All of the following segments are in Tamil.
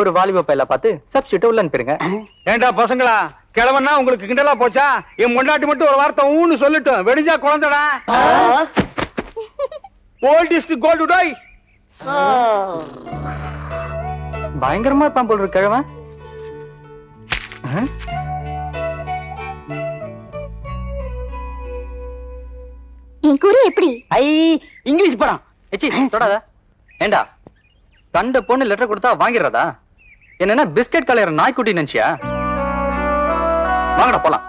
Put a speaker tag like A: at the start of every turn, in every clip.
A: ஒரு வாலிப பையல பார்த்து சப்ஸ்டியூட் உள்ள அனுப்பிடுங்க.
B: ஏண்டா பசங்களா, கிழவன்னா உங்களுக்கு கிண்டலா போச்சா? என் முன்னாடி மட்டும் ஒரு வார்த்தை ஊன்னு சொல்லட்டும், வெடிஞ்சா குழந்தடா. ஓல்டஸ்ட் கோல்டு டோய்.
A: பயங்கரமா இருப்பான் போல் இருக்கு கிழவன்.
C: என் குறி எப்படி?
A: ஐ இங்கிலீஷ் படம். எச்சி தொடாத. ஏண்டா கண்ட பொண்ணு லெட்டர் கொடுத்தா வாங்கிடுறதா? என்னன்னா பிஸ்கட் கலையற நாய்க்குட்டி நினைச்சியா? வாங்கடா போலாம்.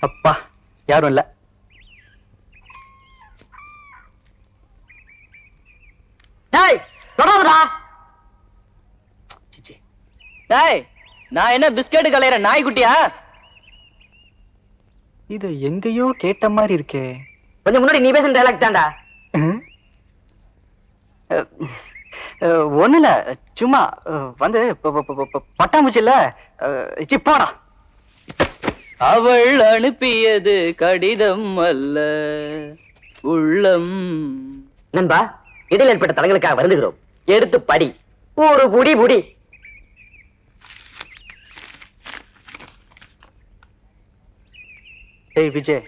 A: அப்பா யாரும் இல்ல. டேய் தொடர்றா. சிச்சி டேய், நான் என்ன பிஸ்கட் கலையற நாய்க்குட்டியா? இது எங்கேயோ கேட்ட மாதிரி இருக்கே.
D: கொஞ்சம் முன்னாடி நீ பேசுன டயலாக் தான்டா.
A: ஒண்ணுல சும்மா வந்து பட்டாம்பூச்சி இல்ல. போடா. அவள் அனுப்பியது கடிதம் அல்ல உள்ளம்.
D: நண்பா, இடையில் ஏற்பட்ட தலங்களுக்காக வருந்துகிறோம். எடுத்து படி, ஒரு புடி புடி.
A: ஏய் விஜய்,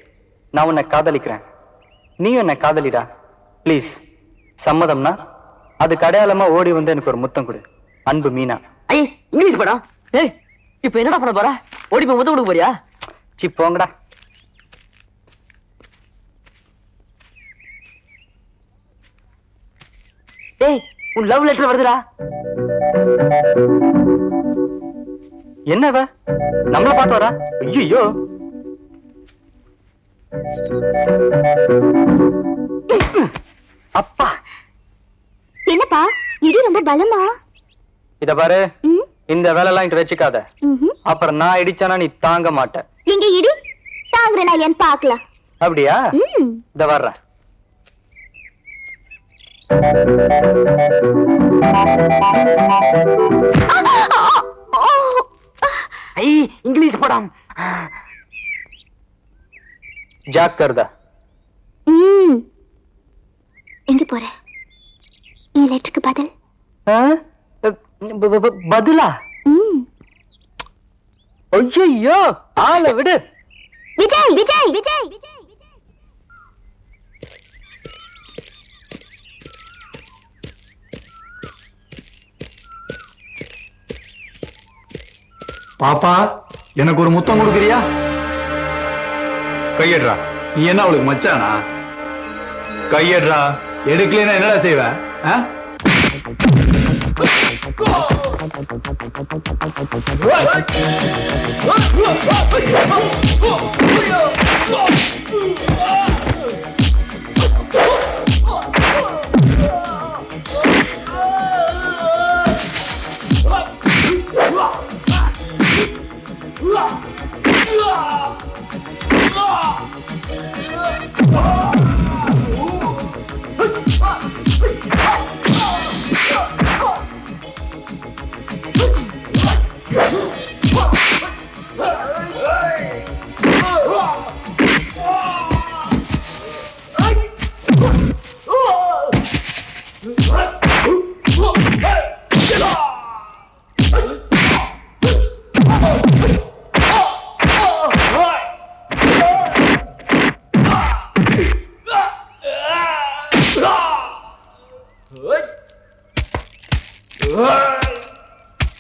A: நான் உன்னை காதலிக்கிறேன், நீ என்ன காதலிடா. ப்ளீஸ் சம்மதம்னா அதுக்கு அடையாளமா ஓடி வந்து எனக்கு ஒரு முத்தம் கொடு. அன்பு மீனா.
D: ஐ இங்கிலீஷ் படம். ஏய் இப்ப என்னடா பண்ண போற? ஓடி போய் முத்தம் கொடுக்க போறியா?
A: சி போங்கடா.
D: ஏய் உன் லவ் லெட்டர் வருதுடா.
A: என்னவ நம்மள பார்த்து வரா? ஐயோ அப்பா.
C: என்னப்பா இடி ரொம்ப பலமா?
A: இத பாரு, இந்த வேலை எல்லாம் இங்க வச்சுக்காத. அப்புறம் நான் இடிச்சானா நீ தாங்க மாட்ட.
C: எங்க இடி தாங்குறேனா இல்லையான்னு பாக்கலாம்.
A: அப்படியா? இத வர்றேன்.
D: ஐ இங்கிலீஷ் படம்.
A: ஜாக்கிரதா.
C: எங்க போற? என் லெட்டருக்கு பதில்?
A: பதிலா? ஐயோ ஆள விடு.
C: விஜய் விஜய் விஜய் விஜய்.
B: பாப்பா, எனக்கு ஒரு முத்தம் கொடுக்குறியா? கையெடுறா. நீ என்ன அவளுக்கு மச்சானா? கையெடுறா. எடுக்கலைன்னா என்னடா செய்வ?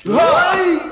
B: Hey!